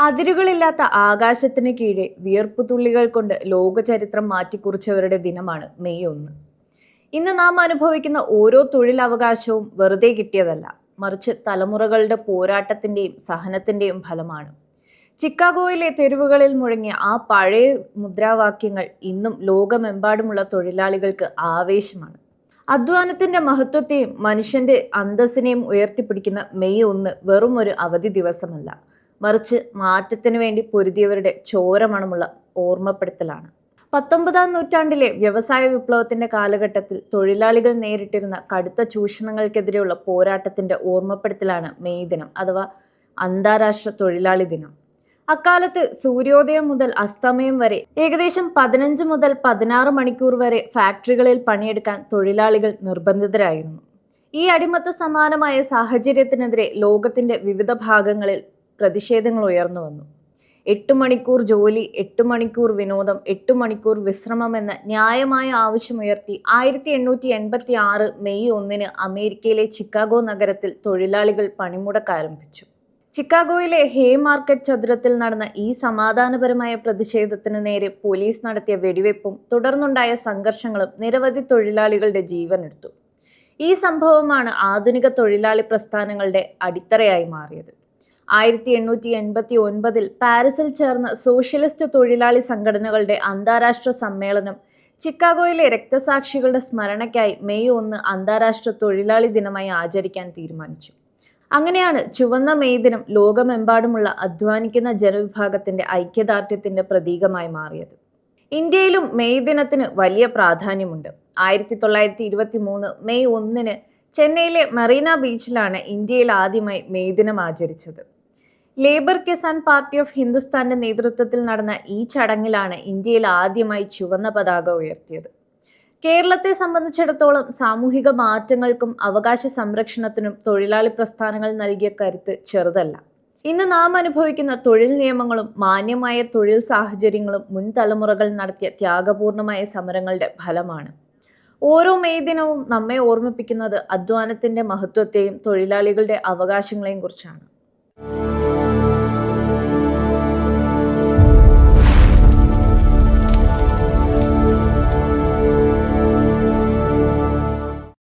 അതിരുകളില്ലാത്ത ആകാശത്തിന് കീഴെ വിയർപ്പുതുള്ളികൾ കൊണ്ട് ലോകചരിത്രം മാറ്റിക്കുറിച്ചവരുടെ ദിനമാണ് മെയ് 1. ഇന്ന് നാം അനുഭവിക്കുന്ന ഓരോ തൊഴിലവകാശവും വെറുതെ കിട്ടിയതല്ല, മറിച്ച് തലമുറകളുടെ പോരാട്ടത്തിന്റെയും സഹനത്തിന്റെയും ഫലമാണ്. ചിക്കാഗോയിലെ തെരുവുകളിൽ മുഴങ്ങിയ ആ പഴയ മുദ്രാവാക്യങ്ങൾ ഇന്നും ലോകമെമ്പാടുമുള്ള തൊഴിലാളികൾക്ക് ആവേശമാണ്. അധ്വാനത്തിന്റെ മഹത്വത്തെയും മനുഷ്യന്റെ അന്തസ്സിനെയും ഉയർത്തിപ്പിടിക്കുന്ന മെയ് 1 വെറും ഒരു അവധി ദിവസമല്ല, മറിച്ച് മാറ്റത്തിനു വേണ്ടി പൊരുതിയവരുടെ ചോരമണമുള്ള ഓർമ്മപ്പെടുത്തലാണ്. 19-ാം നൂറ്റാണ്ടിലെ വ്യവസായ വിപ്ലവത്തിന്റെ കാലഘട്ടത്തിൽ തൊഴിലാളികൾ നേരിട്ടിരുന്ന കടുത്ത ചൂഷണങ്ങൾക്കെതിരെയുള്ള പോരാട്ടത്തിന്റെ ഓർമ്മപ്പെടുത്തലാണ് മെയ് ദിനം അഥവാ അന്താരാഷ്ട്ര തൊഴിലാളി ദിനം. അക്കാലത്ത് സൂര്യോദയം മുതൽ അസ്തമയം വരെ ഏകദേശം 15 മുതൽ 16 മണിക്കൂർ വരെ ഫാക്ടറികളിൽ പണിയെടുക്കാൻ തൊഴിലാളികൾ നിർബന്ധിതരായിരുന്നു. ഈ അടിമത്ത സമാനമായ സാഹചര്യത്തിനെതിരെ ലോകത്തിന്റെ വിവിധ ഭാഗങ്ങളിൽ പ്രതിഷേധങ്ങൾ ഉയർന്നു വന്നു. 8 മണിക്കൂർ ജോലി, 8 മണിക്കൂർ വിനോദം, 8 മണിക്കൂർ വിശ്രമം എന്ന ന്യായമായ ആവശ്യമുയർത്തി 1886 മെയ് 1 അമേരിക്കയിലെ ചിക്കാഗോ നഗരത്തിൽ തൊഴിലാളികൾ പണിമുടക്ക് ആരംഭിച്ചു. ചിക്കാഗോയിലെ ഹേ മാർക്കറ്റ് ചതുരത്തിൽ നടന്ന ഈ സമാധാനപരമായ പ്രതിഷേധത്തിന് നേരെ പോലീസ് നടത്തിയ വെടിവെപ്പും തുടർന്നുണ്ടായ സംഘർഷങ്ങളും നിരവധി തൊഴിലാളികളുടെ ജീവനെടുത്തു. ഈ സംഭവമാണ് ആധുനിക തൊഴിലാളി പ്രസ്ഥാനങ്ങളുടെ അടിത്തറയായി മാറിയത്. 1889 പാരീസിൽ ചേർന്ന സോഷ്യലിസ്റ്റ് തൊഴിലാളി സംഘടനകളുടെ അന്താരാഷ്ട്ര സമ്മേളനം ചിക്കാഗോയിലെ രക്തസാക്ഷികളുടെ സ്മരണയ്ക്കായി മെയ് 1 അന്താരാഷ്ട്ര തൊഴിലാളി ദിനമായി ആചരിക്കാൻ തീരുമാനിച്ചു. അങ്ങനെയാണ് ചുവന്ന മെയ് ദിനം ലോകമെമ്പാടുമുള്ള അധ്വാനിക്കുന്ന ജനവിഭാഗത്തിന്റെ ഐക്യദാർഢ്യത്തിന്റെ പ്രതീകമായി മാറിയത്. ഇന്ത്യയിലും മെയ് ദിനത്തിന് വലിയ പ്രാധാന്യമുണ്ട്. 1923 മെയ് 1 ചെന്നൈയിലെ മറീന ബീച്ചിലാണ് ഇന്ത്യയിൽ ആദ്യമായി മെയ് ദിനം ആചരിച്ചത്. ലേബർ കിസാൻ പാർട്ടി ഓഫ് ഹിന്ദുസ്ഥാന്റെ നേതൃത്വത്തിൽ നടന്ന ഈ ചടങ്ങിലാണ് ഇന്ത്യയിൽ ആദ്യമായി ചുവന്ന പതാക ഉയർത്തിയത്. കേരളത്തെ സംബന്ധിച്ചിടത്തോളം സാമൂഹിക മാറ്റങ്ങൾക്കും അവകാശ സംരക്ഷണത്തിനും തൊഴിലാളി പ്രസ്ഥാനങ്ങൾ നൽകിയ കരുത്ത് ചെറുതല്ല. ഇന്ന് നാം അനുഭവിക്കുന്ന തൊഴിൽ നിയമങ്ങളും മാന്യമായ തൊഴിൽ സാഹചര്യങ്ങളും മുൻ തലമുറകൾ നടത്തിയ ത്യാഗപൂർണമായ സമരങ്ങളുടെ ഫലമാണ്. ഓരോ മെയ് ദിനവും നമ്മെ ഓർമ്മിപ്പിക്കുന്നത് അധ്വാനത്തിന്റെ മഹത്വത്തെയും തൊഴിലാളികളുടെ അവകാശങ്ങളെയും കുറിച്ചാണ്.